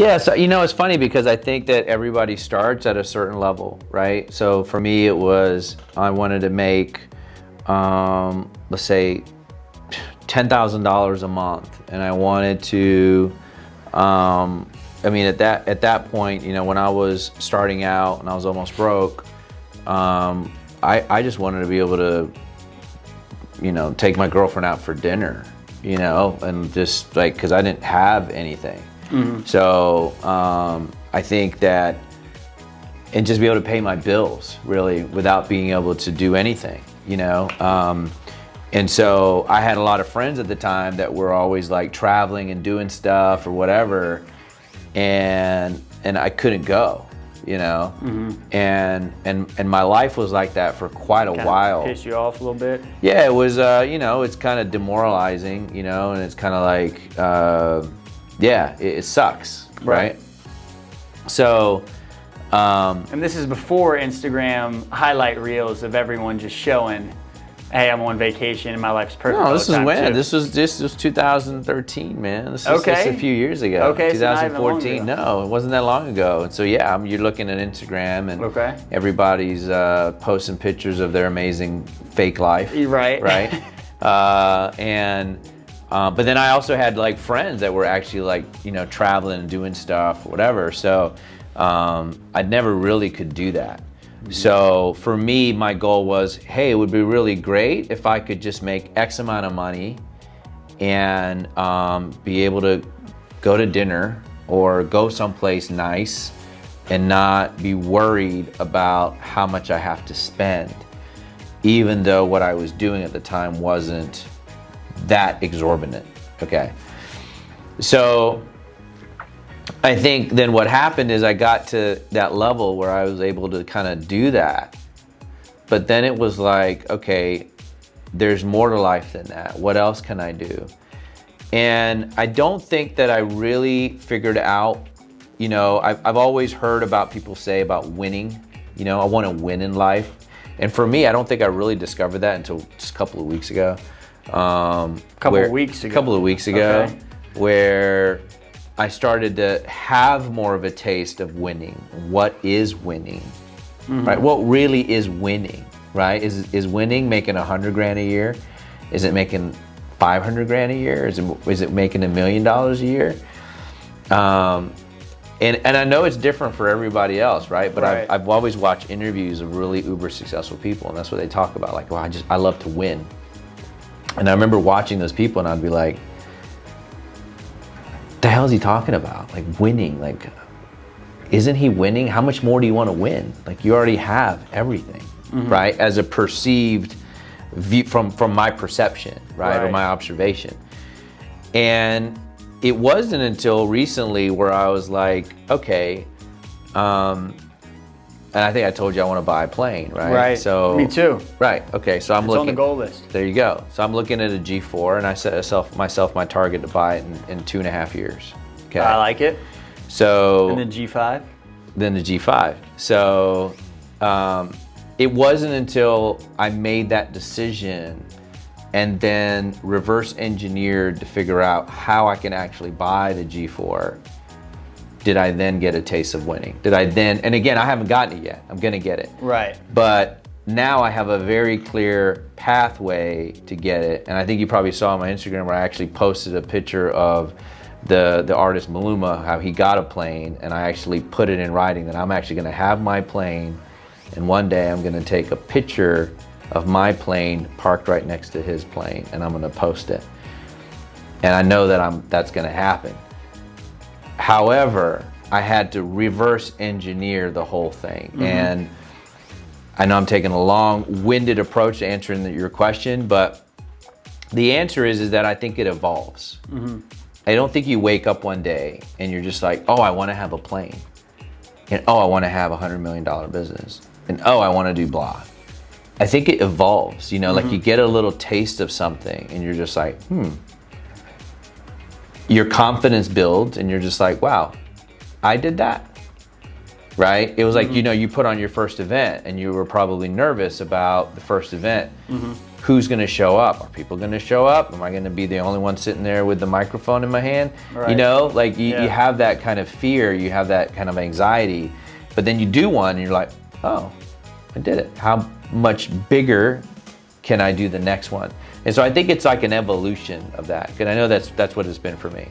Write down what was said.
Yeah, so it's funny because I think that everybody starts at a certain level, right? So for me, it was I wanted to make, let's say, $10,000 a month, and I wanted to. At that point, when I was starting out and I was almost broke, I just wanted to be able to, take my girlfriend out for dinner, and just like because I didn't have anything. Mm-hmm. So I think that, and just be able to pay my bills really without being able to do anything, and so I had a lot of friends at the time that were always like traveling and doing stuff or whatever, and I couldn't go, mm-hmm. and my life was like that for quite a while. Piss you off a little bit? Yeah, it was it's kind of demoralizing, and it's kind of like it sucks, right? So and this is before Instagram highlight reels of everyone just showing, hey, I'm on vacation and my life's perfect. No, this is when? This was 2013, man. This is a few years ago. Okay, 2014. So no, it wasn't that long ago. And so you're looking at Instagram and everybody's posting pictures of their amazing fake life. Right. Right. But then I also had like friends that were actually like traveling and doing stuff, whatever. So I never really could do that. So for me, my goal was, hey, it would be really great if I could just make X amount of money and be able to go to dinner or go someplace nice and not be worried about how much I have to spend, even though what I was doing at the time wasn't that exorbitant. Okay. So I think then what happened is I got to that level where I was able to kind of do that. But then it was like, okay, there's more to life than that. What else can I do? And I don't think that I really figured out, I've always heard about people say about winning, I want to win in life. And for me, I don't think I really discovered that until just a couple of weeks ago. A couple of weeks ago, okay. Where I started to have more of a taste of winning. What is winning, mm-hmm. right? What really is winning, right? Is winning making $100,000 a year? Is it making $500,000 a year? Is it making $1 million a year? And I know it's different for everybody else, right? But right. I've always watched interviews of really uber successful people, and that's what they talk about. Like, well, I love to win. And I remember watching those people, and I'd be like, the hell is he talking about? Like winning, like, isn't he winning? How much more do you want to win? Like you already have everything, mm-hmm. right? As a perceived view from my perception, right? Or my observation. And it wasn't until recently where I was like, okay, and I think I told you I want to buy a plane, right? Right. So me too. Right. Okay. So I'm looking on the goal list. There you go. So I'm looking at a G4, and I set myself my target to buy it in 2.5 years. Okay. I like it. So. And then G5. Then the G5. So it wasn't until I made that decision and then reverse engineered to figure out how I can actually buy the G4. Did I then get a taste of winning? And again, I haven't gotten it yet. I'm gonna get it. Right. But now I have a very clear pathway to get it. And I think you probably saw on my Instagram where I actually posted a picture of the artist Maluma, how he got a plane, and I actually put it in writing that I'm actually gonna have my plane, and one day I'm gonna take a picture of my plane parked right next to his plane, and I'm gonna post it. And I know that's gonna happen. However, I had to reverse engineer the whole thing. Mm-hmm. And I know I'm taking a long-winded approach to answering your question, but the answer is that I think it evolves. Mm-hmm. I don't think you wake up one day and you're just like, oh, I want to have a plane. And oh, I want to have a $100 million business. And oh, I want to do blah. I think it evolves, mm-hmm. like you get a little taste of something and you're just like, your confidence builds and you're just like, wow, I did that, right? It was like, you put on your first event and you were probably nervous about the first event. Mm-hmm. who's going to show up? Are people going to show up? Am I going to be the only one sitting there with the microphone in my hand? Right. You know, like you have that kind of fear, you have that kind of anxiety, but then you do one and you're like, oh, I did it. How much bigger can I do the next one? And so I think it's like an evolution of that, because I know that's what it's been for me.